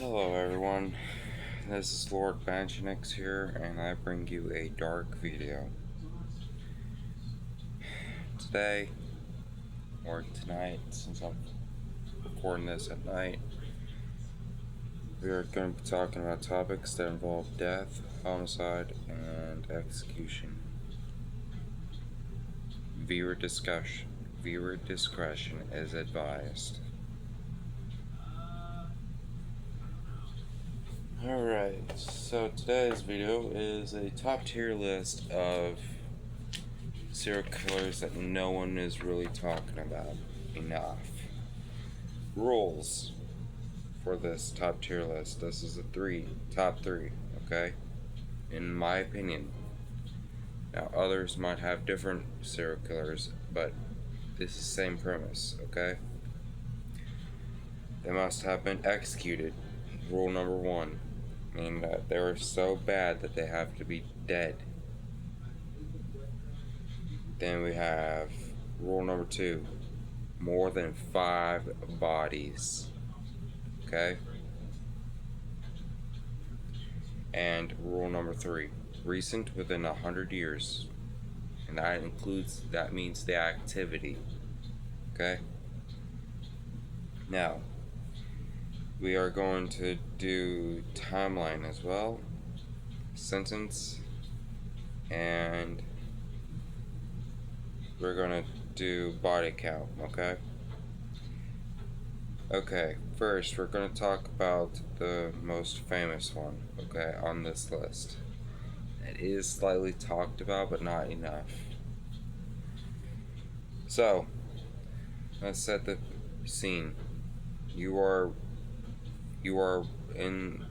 Hello everyone, this is Lord Banjanix here, and I bring you a dark video. Today, or tonight, since I'm recording this at night, we are going to be talking about topics that involve death, homicide, and execution. Viewer discretion is advised. Alright, so today's video is a top tier list of serial killers that no one is really talking about enough. Rules for this top tier list. This is the top three, okay? In my opinion. Now others might have different serial killers, but this is the same premise, okay? They must have been executed. Rule number one, meaning that they were so bad that they have to be dead. Then we have rule number two, more than 5 bodies. Okay? And rule number three, recent within 100 years. And that means the activity. Okay? Now, we are going to do timeline as well, sentence, and we're going to do body count, okay? Okay, first we're going to talk about the most famous one, okay, on this list. It is slightly talked about, but not enough. So, let's set the scene. You are in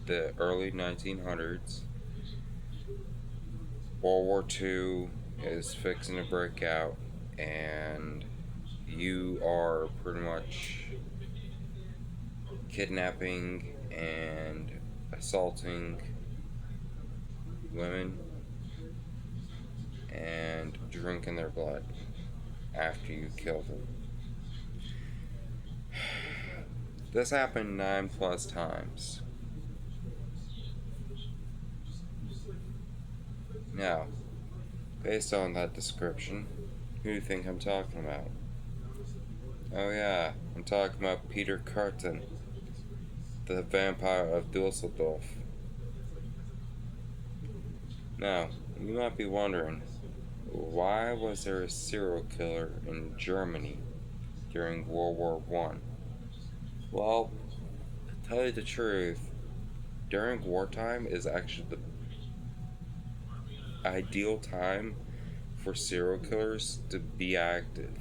the early 1900s. World War II is fixing to break out, and you are pretty much kidnapping and assaulting women and drinking their blood after you kill them. This happened 9+ times. Now, based on that description, who do you think I'm talking about? Oh yeah, I'm talking about Peter Kürten, the vampire of Dusseldorf. Now, you might be wondering, why was there a serial killer in Germany during World War I? Well, to tell you the truth, during wartime is actually the ideal time for serial killers to be active.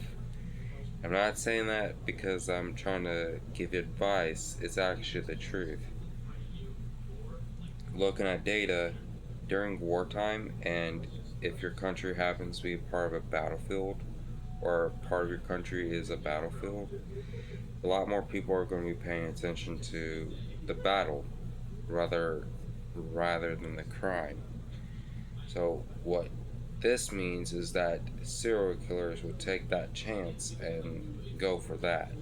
I'm not saying that because I'm trying to give advice, it's actually the truth. Looking at data, during wartime, and if your country happens to be part of a battlefield, or part of your country is a battlefield, a lot more people are going to be paying attention to the battle rather than the crime. So what this means is that serial killers would take that chance and go for that.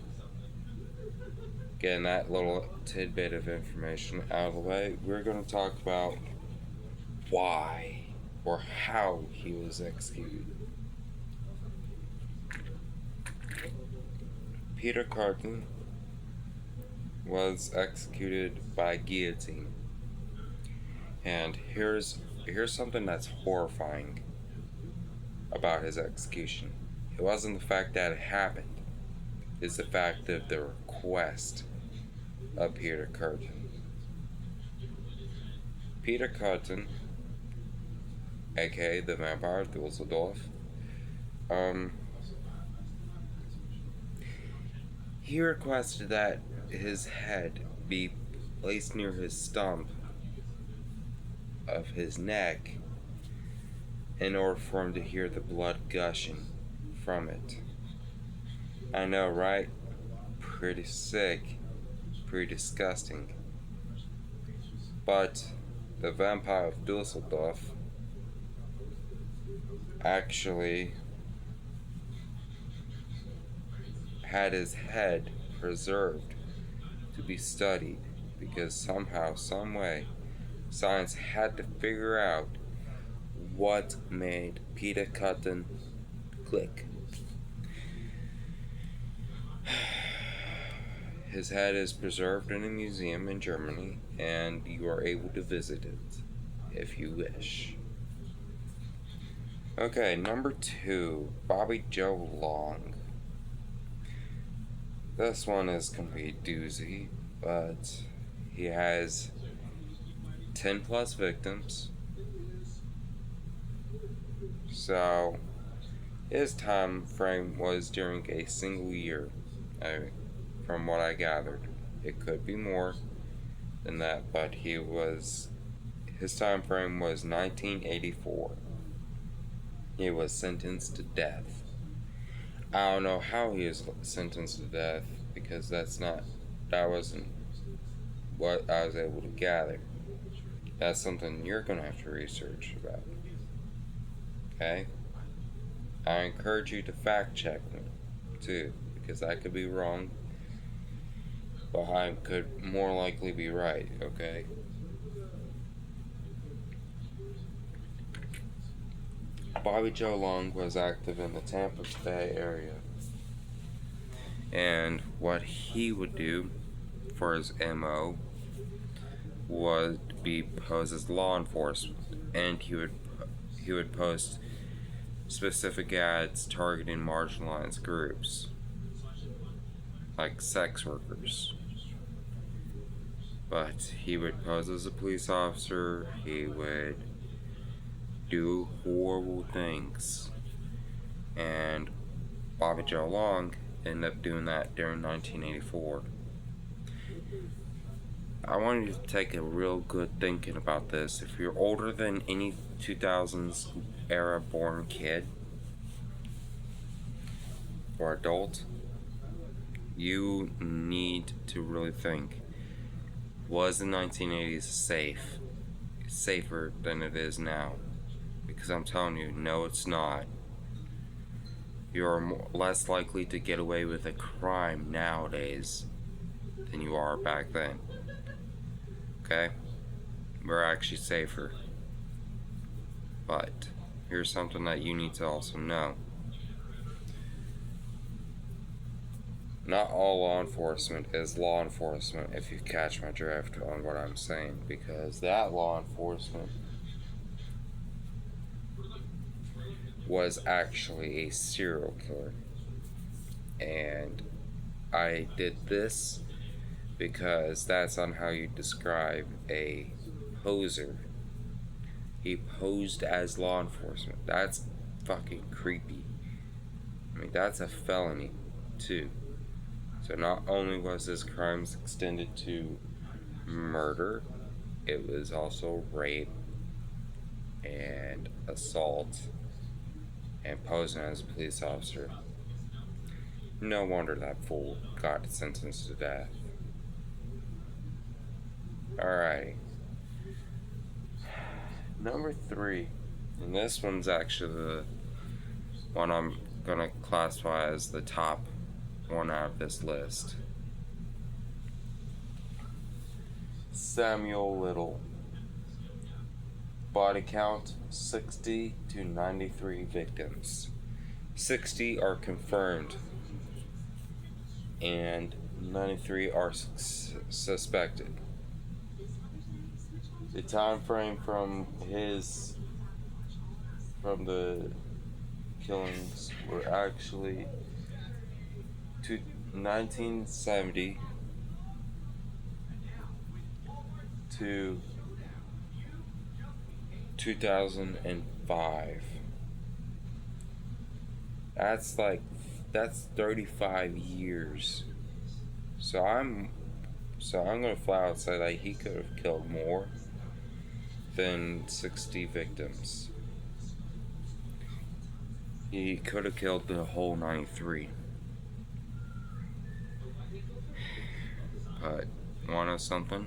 Getting that little tidbit of information out of the way, we're going to talk about why or how he was executed. Peter Kürten was executed by guillotine. And here's something that's horrifying about his execution. It wasn't the fact that it happened, it's the fact of the request of Peter Kürten. Peter Kürten, aka the Vampire of Dusseldorf, he requested that his head be placed near his stump of his neck in order for him to hear the blood gushing from it. I know, right? Pretty sick, pretty disgusting. But the Vampire of Dusseldorf actually had his head preserved to be studied because somehow, some way, science had to figure out what made Peter Cotton click. His head is preserved in a museum in Germany, and you are able to visit it if you wish. Okay, number 2, Bobby Joe Long. This one is gonna be a doozy, but he has 10 plus victims. So his time frame was during a single year, from what I gathered. It could be more than that, but his time frame was 1984. He was sentenced to death. I don't know how he was sentenced to death because that wasn't what I was able to gather. That's something you're gonna have to research about. Okay? I encourage you to fact check me too, because I could be wrong, but I could more likely be right, okay? Bobby Joe Long was active in the Tampa Bay area. And what he would do for his MO would be pose as law enforcement, and he would post specific ads targeting marginalized groups like sex workers. But he would pose as a police officer, he would do horrible things, and Bobby Joe Long ended up doing that during 1984. I want you to take a real good thinking about this. If you're older than any 2000s era born kid or adult, you need to really think, was the 1980s safer than it is now? Because I'm telling you, no, it's not. You're less likely to get away with a crime nowadays than you are back then. Okay? We're actually safer. But here's something that you need to also know. Not all law enforcement is law enforcement, if you catch my drift on what I'm saying, because that law enforcement was actually a serial killer. And I did this because that's on how you describe a poser. He posed as law enforcement. That's fucking creepy. I mean, that's a felony, too. So not only was his crimes extended to murder, it was also rape and assault and posing as a police officer. No wonder that fool got sentenced to death. Alrighty. Number 3. And this one's actually the one I'm gonna classify as the top one out of this list. Samuel Little. Body count 60 to 93 victims. 60 are confirmed, and 93 are suspected. The time frame from the killings were actually to 1970 to 2005. That's 35 years. So I'm gonna flat out say that he could have killed more than 60 victims. He could have killed the whole 93. But wanna something?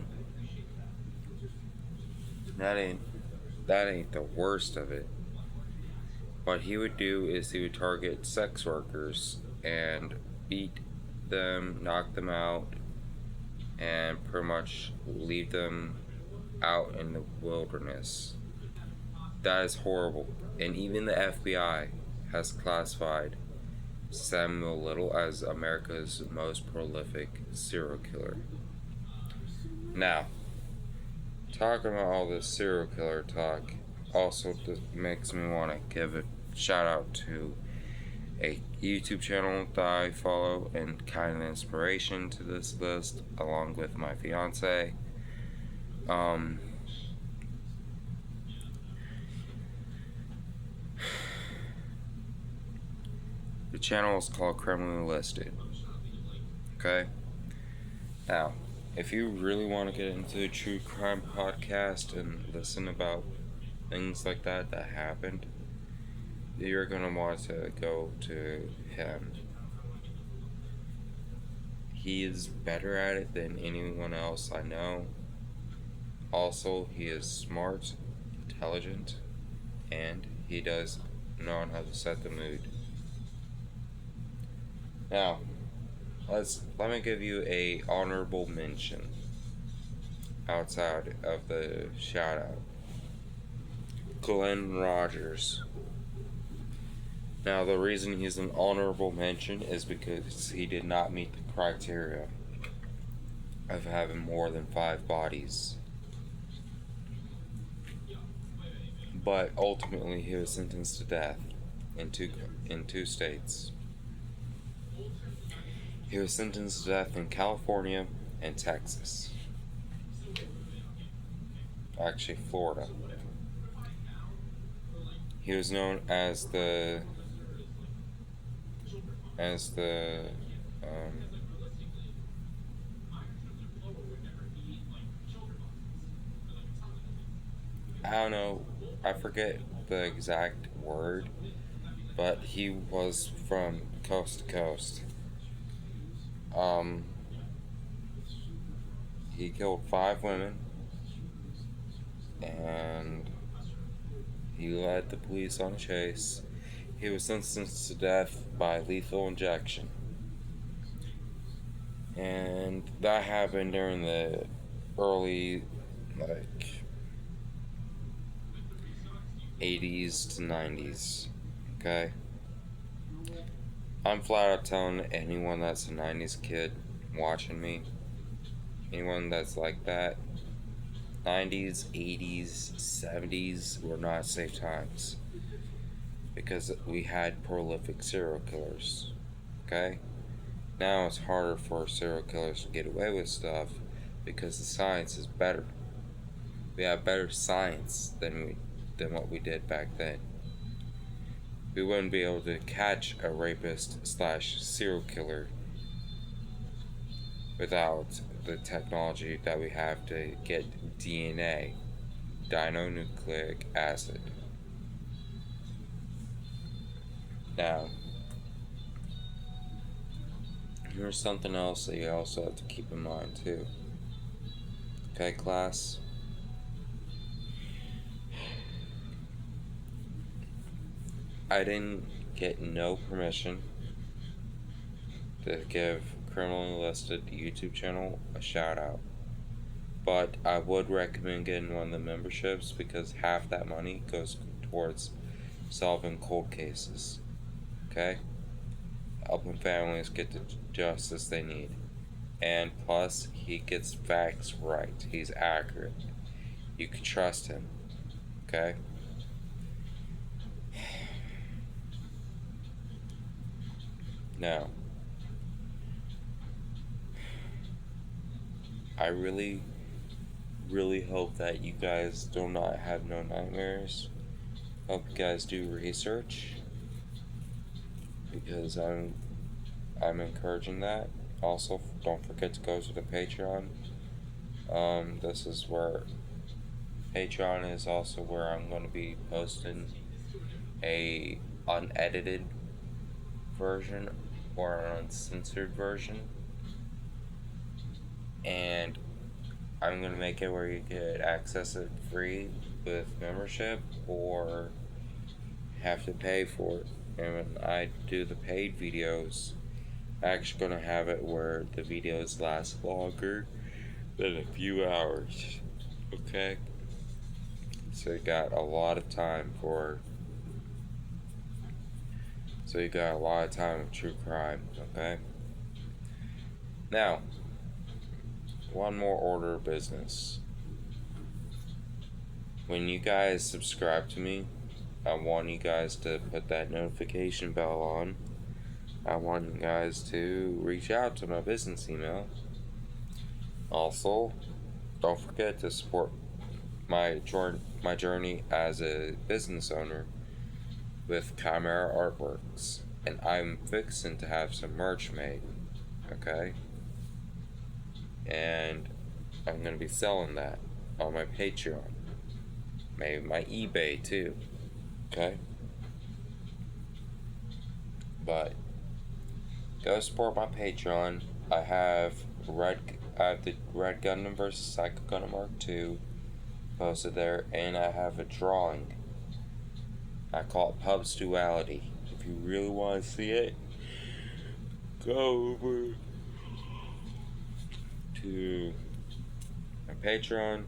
That ain't the worst of it. What he would do is he would target sex workers and beat them, knock them out, and much leave them out in the wilderness. That is horrible. And even the FBI has classified Samuel Little as America's most prolific serial killer. Now, talking about all this serial killer talk also makes me want to give a shout out to a YouTube channel that I follow and kind of inspiration to this list, along with my fiance. The channel is called Criminally Listed. Okay? Now, if you really want to get into a true crime podcast and listen about things like that happened, you're gonna want to go to him. He is better at it than anyone else I know. Also, he is smart, intelligent, and he does know how to set the mood. Now, let me give you a honorable mention outside of the shout out. Glenn Rogers. Now, the reason he's an honorable mention is because he did not meet the criteria of having more than 5 bodies. But ultimately, he was sentenced to death in two states. He was sentenced to death in California and Texas. Actually, Florida. He was known as the I don't know, I forget the exact word, but he was from coast to coast. He killed 5 women, and he led the police on a chase. He was sentenced to death by lethal injection. And that happened during the early, 80s to 90s. Okay? I'm flat out telling anyone that's a 90s kid watching me, anyone that's like that, 90s, 80s, 70s were not safe times. Because we had prolific serial killers. Okay? Now it's harder for serial killers to get away with stuff because the science is better. We have better science than what we did back then. We wouldn't be able to catch a rapist / serial killer without the technology that we have to get DNA, dinucleic acid. Now, here's something else that you also have to keep in mind too. Okay, class? I didn't get no permission to give Criminally Listed YouTube channel a shout out. But I would recommend getting one of the memberships because half that money goes towards solving cold cases. Okay? Helping families get the justice they need. And plus, he gets facts right. He's accurate. You can trust him. Okay? Now, I really, really hope that you guys do not have no nightmares. Hope you guys do research, because I'm encouraging that. Also, don't forget to go to the Patreon. This is where Patreon is also where I'm going to be posting a unedited version or an uncensored version, and I'm going to make it where you could access it free with membership or have to pay for it. And when I do the paid videos, I'm actually going to have it where the videos last longer than a few hours. Okay? So you got a lot of time for. So you got a lot of time with true crime. Okay? Now, one more order of business. When you guys subscribe to me, I want you guys to put that notification bell on. I want you guys to reach out to my business email. Also, don't forget to support my journey as a business owner with Chimera Artworks. And I'm fixing to have some merch made. Okay? And I'm going to be selling that on my Patreon. Maybe my eBay too. Okay? But go support my Patreon. I have the Red Gundam vs. Psycho Gundam Mark II posted there, and I have a drawing. I call it Pub's Duality. If you really want to see it, go over to my Patreon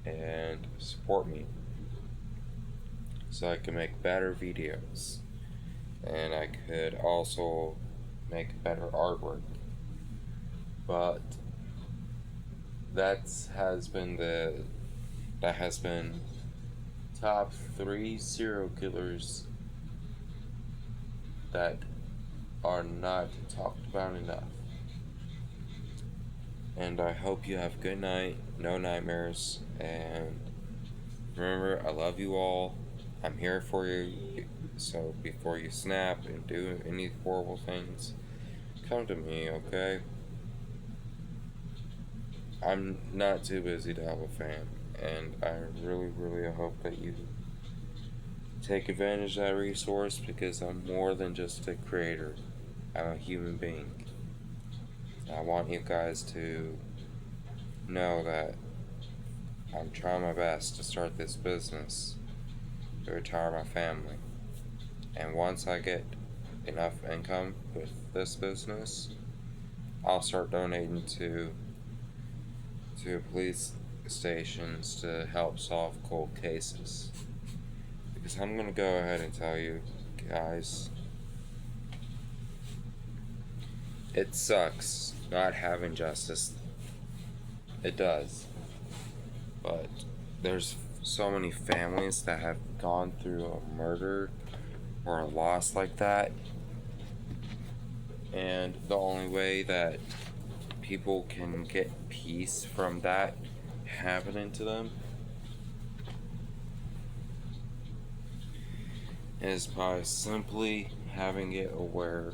and support me so I can make better videos, and I could also make better artwork. But that has been top 3 serial killers that are not talked about enough. And I hope you have a good night, no nightmares, and remember, I love you all. I'm here for you. So before you snap and do any horrible things, come to me, okay? I'm not too busy to have a fan, and I really, really hope that you take advantage of that resource, because I'm more than just a creator. I'm a human being. I want you guys to know that I'm trying my best to start this business to retire my family. And once I get enough income with this business, I'll start donating to police stations to help solve cold cases. Because I'm gonna go ahead and tell you guys, it sucks not having justice. It does. But there's so many families that have gone through a murder or a loss like that, and the only way that people can get peace from that happening to them is by simply having it aware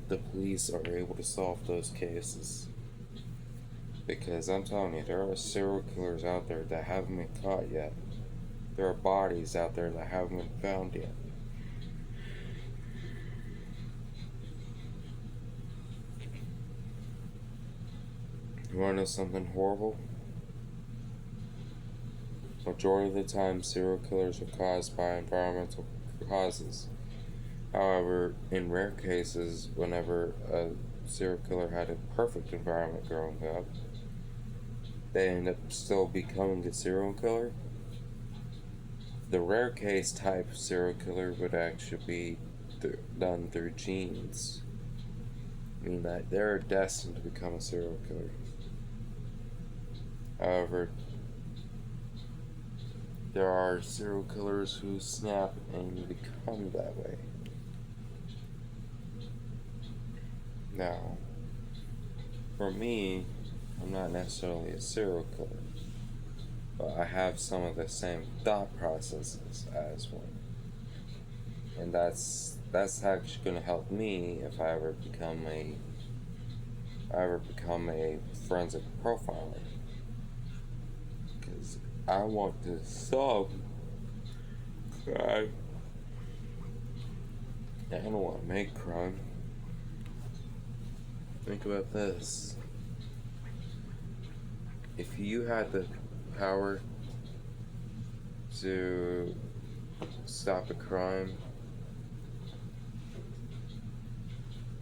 the police are able to solve those cases. Because I'm telling you, there are serial killers out there that haven't been caught yet. There are bodies out there that haven't been found yet. You wanna know something horrible? Majority of the time, serial killers are caused by environmental causes. However, in rare cases, whenever a serial killer had a perfect environment growing up, they end up still becoming a serial killer. The rare case type of serial killer would actually be done through genes, meaning that they're destined to become a serial killer. However, there are serial killers who snap and become that way. Now, for me, I'm not necessarily a serial killer, but I have some of the same thought processes as one. And that's actually going to help me if I ever become a forensic profiler. Because I want to solve crime. I don't want to make crime. Think about this. If you had the power to stop a crime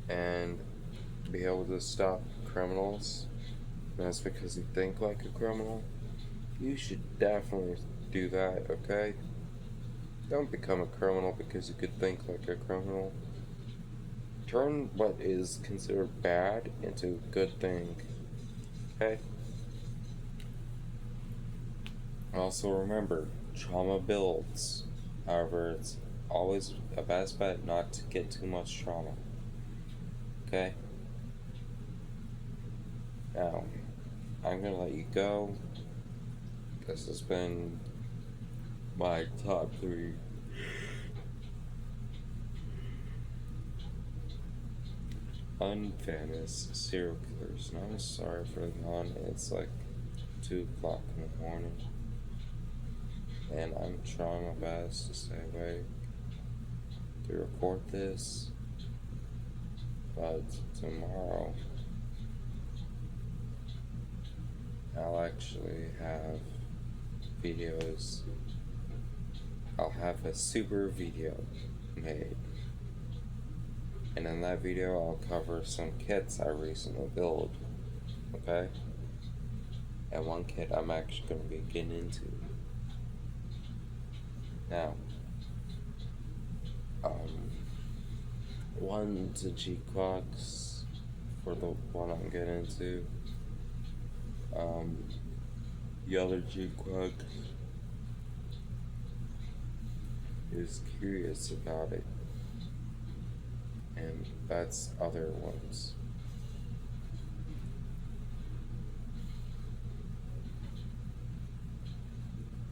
and be able to stop criminals, and that's because you think like a criminal, you should definitely do that, okay? Don't become a criminal because you could think like a criminal. Turn what is considered bad into a good thing, okay? Also remember, trauma builds. However, it's always a best bet not to get too much trauma, okay? Now, I'm gonna let you go. This has been my top 3 unfamous serial killers. And I'm sorry for the yawn. It's like 2 o'clock in the morning. And I'm trying my best to stay awake to record this. But tomorrow, I'll actually have videos. I'll have a super video made. And in that video, I'll cover some kits I recently built. Okay? And one kit I'm actually going to be getting into. Now, one's a G-Clocks for the one I'm getting into. The other G-Clock is curious about it. And that's other ones.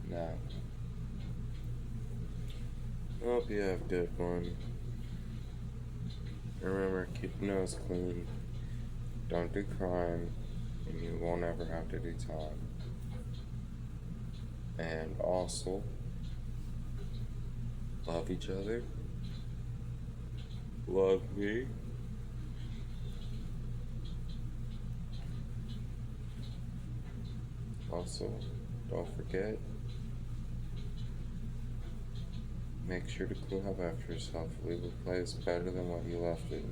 Now, I hope you have a good one. Remember, keep your nose clean. Don't do crime, and you won't ever have to do time. And also, love each other. Love me. Also, don't forget, make sure to clean up after yourself. Leave a place better than what you left it.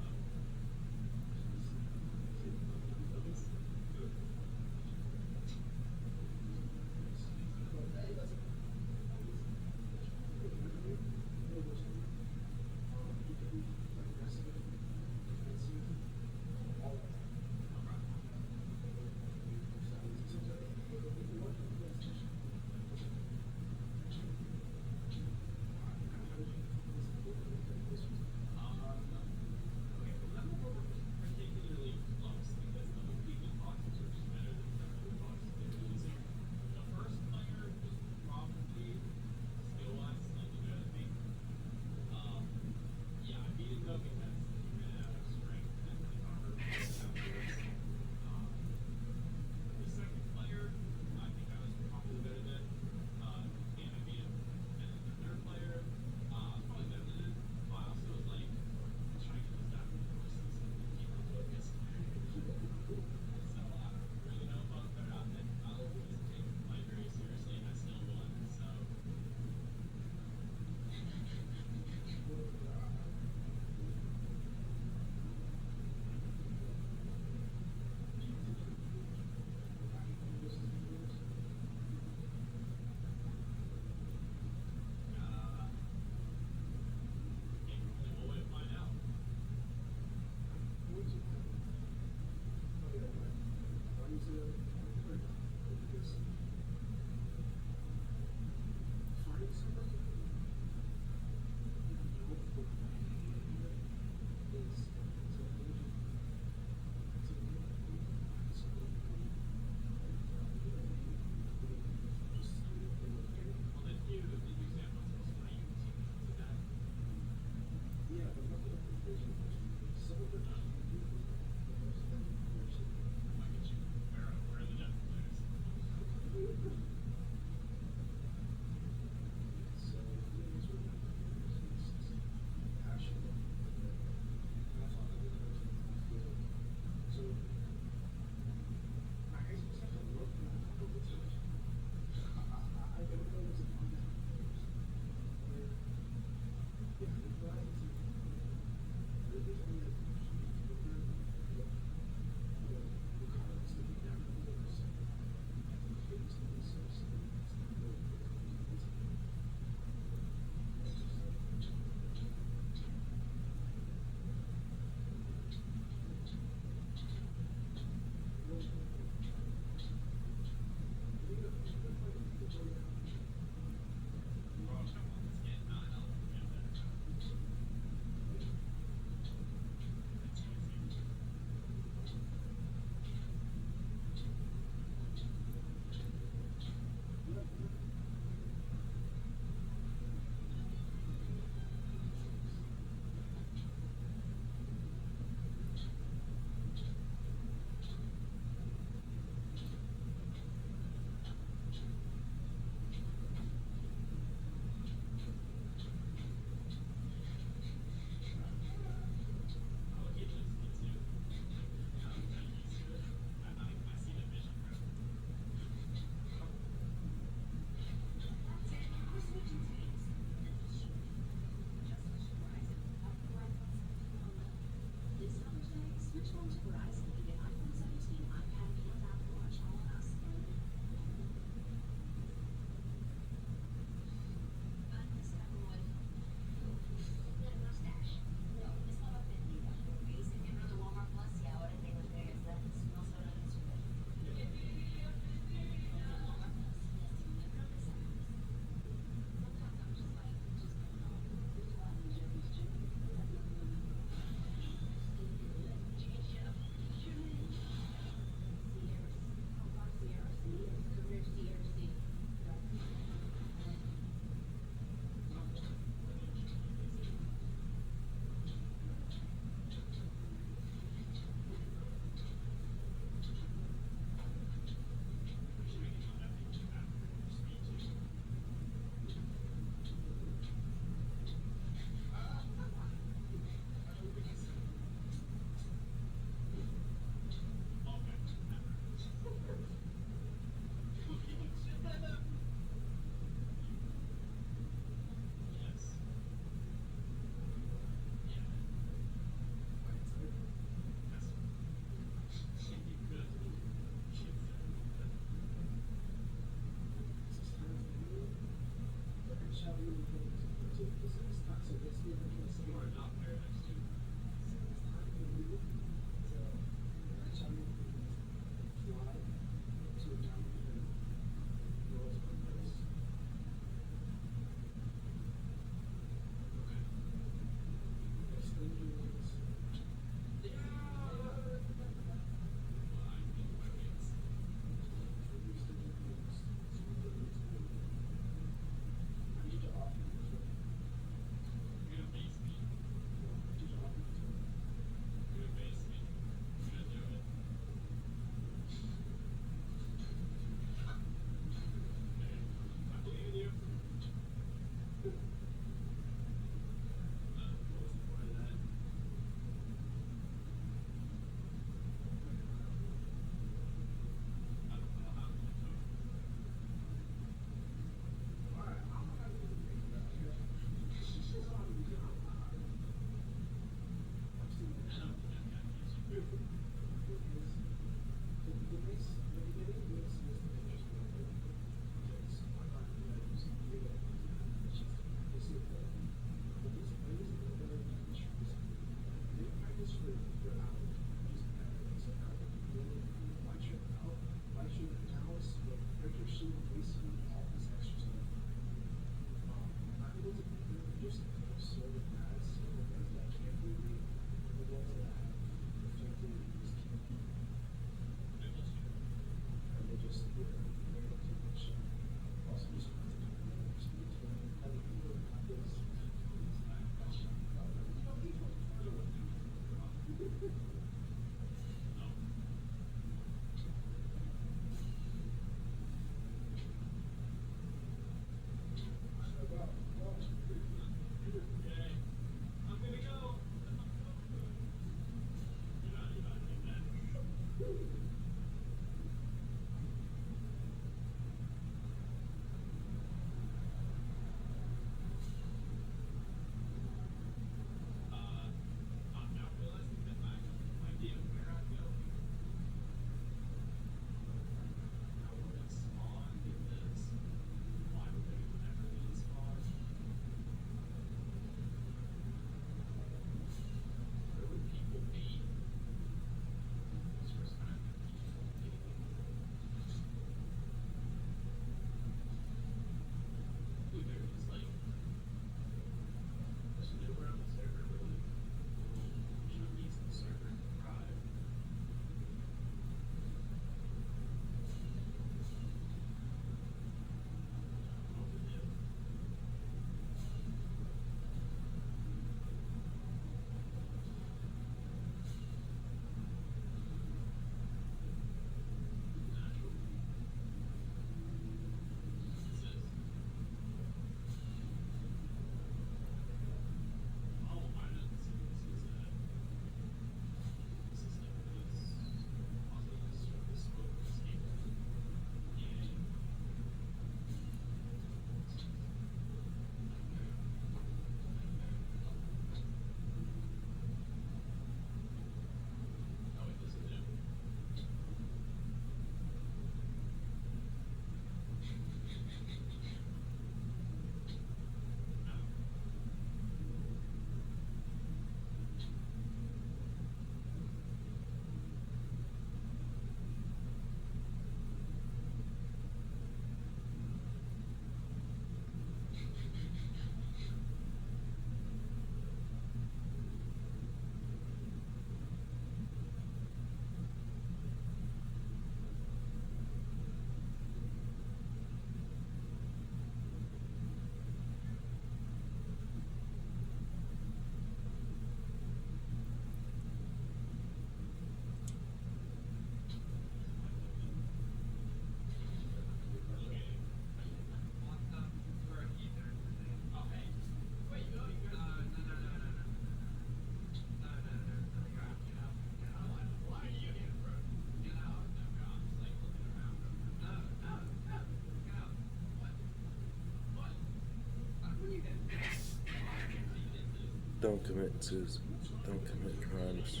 Don't commit suicide. Don't commit crimes.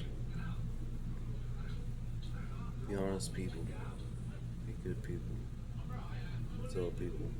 Be honest people. Be good people. Tell people.